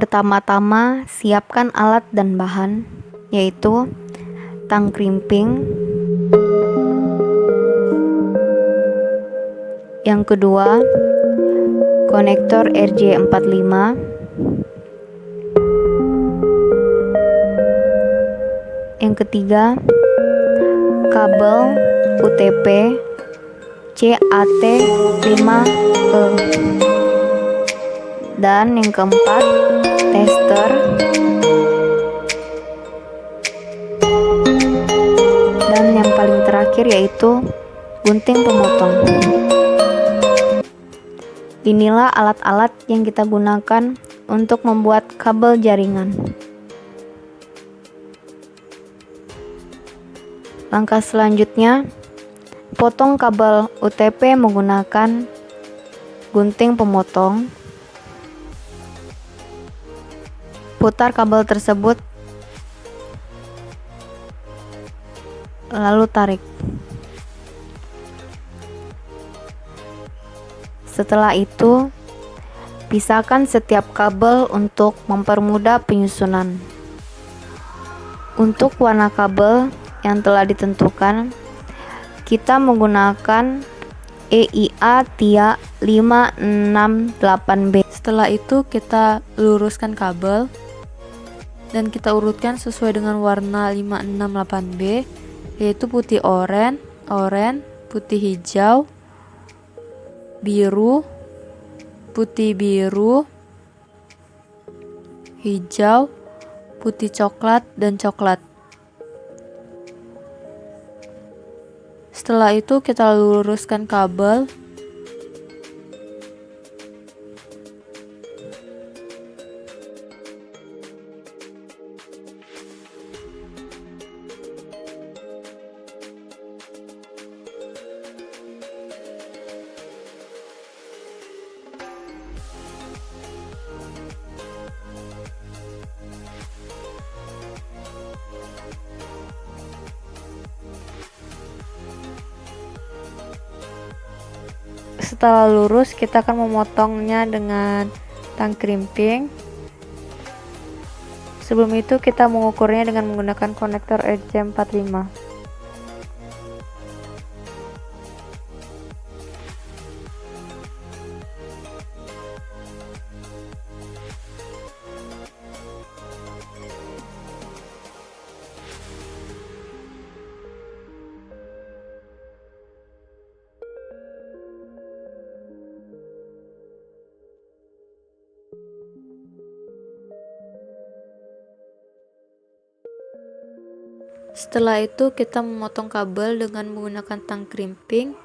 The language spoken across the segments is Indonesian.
Pertama-tama, siapkan alat dan bahan, yaitu tang krimping. Yang kedua, konektor RJ45. Yang ketiga, kabel UTP CAT5E. Dan yang keempat, tester. Dan yang paling terakhir yaitu gunting pemotong. Inilah alat-alat yang kita gunakan untuk membuat kabel jaringan. Langkah selanjutnya, potong kabel UTP menggunakan gunting pemotong. Putar kabel tersebut, lalu tarik. Setelah itu, pisahkan setiap kabel untuk mempermudah penyusunan. Untuk warna kabel yang telah ditentukan, kita menggunakan EIA TIA 568B. Setelah itu kita luruskan kabel dan kita urutkan sesuai dengan warna 568B, yaitu putih oranye, putih hijau, biru, putih biru, hijau, putih coklat, dan coklat. Setelah itu kita luruskan kabel. Setelah lurus, kita akan memotongnya dengan tang krimping. Sebelum itu kita mengukurnya dengan menggunakan konektor RJ45. Setelah itu kita memotong kabel dengan menggunakan tang krimping.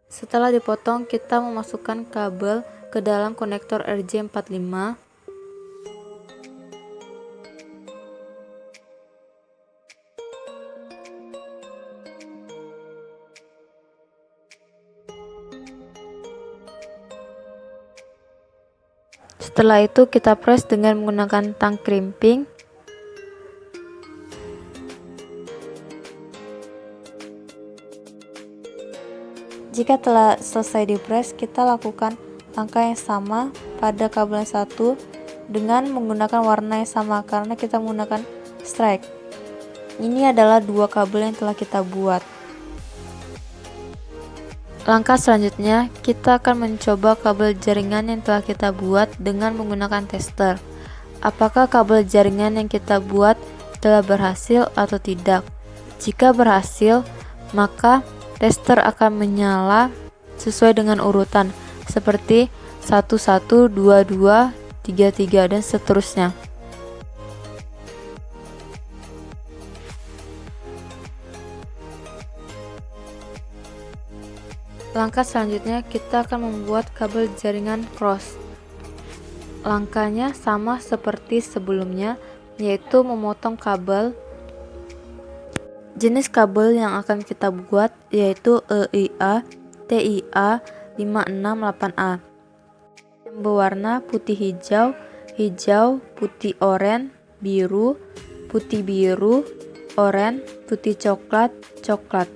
Setelah dipotong, kita memasukkan kabel ke dalam konektor RJ45. Setelah itu kita press dengan menggunakan tang krimping. Jika telah selesai di press, kita lakukan langkah yang sama pada kabel yang satu dengan menggunakan warna yang sama karena kita menggunakan strike. Ini adalah dua kabel yang telah kita buat. Langkah selanjutnya, kita akan mencoba kabel jaringan yang telah kita buat dengan menggunakan tester. Apakah kabel jaringan yang kita buat telah berhasil atau tidak? Jika berhasil, maka tester akan menyala sesuai dengan urutan seperti 11, 22, 33, dan seterusnya. Langkah selanjutnya, kita akan membuat kabel jaringan cross. Langkahnya sama seperti sebelumnya, yaitu memotong kabel. Jenis kabel yang akan kita buat yaitu EIA TIA 568A yang berwarna putih hijau, hijau, putih oranye, biru, putih biru, oranye, putih coklat, coklat.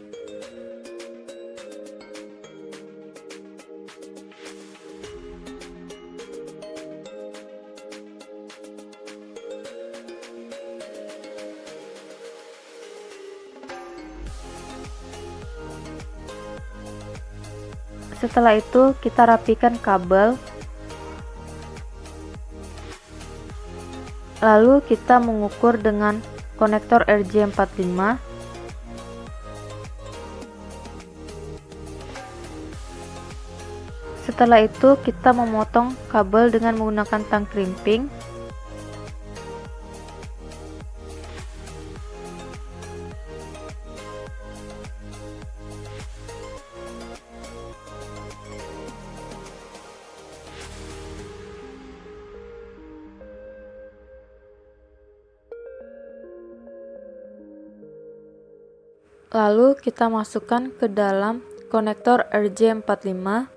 Setelah itu kita rapikan kabel. Lalu kita mengukur dengan konektor RJ45. Setelah itu kita memotong kabel dengan menggunakan tang crimping. Lalu kita masukkan ke dalam konektor RJ45.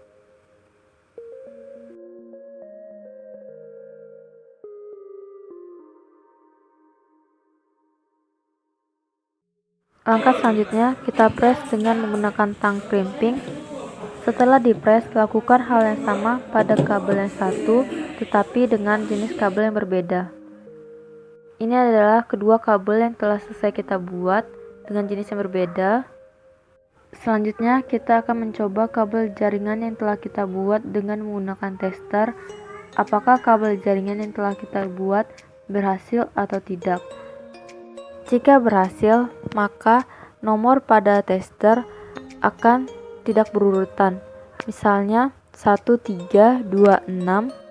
Langkah selanjutnya kita press dengan menggunakan tang crimping. Setelah dipres, lakukan hal yang sama pada kabel yang satu, tetapi dengan jenis kabel yang berbeda. Ini adalah kedua kabel yang telah selesai kita buat dengan jenis yang berbeda. Selanjutnya kita akan mencoba kabel jaringan yang telah kita buat dengan menggunakan tester. Apakah kabel jaringan yang telah kita buat berhasil atau tidak? Jika berhasil, maka nomor pada tester akan tidak berurutan. Misalnya 1, 3, 2, 6.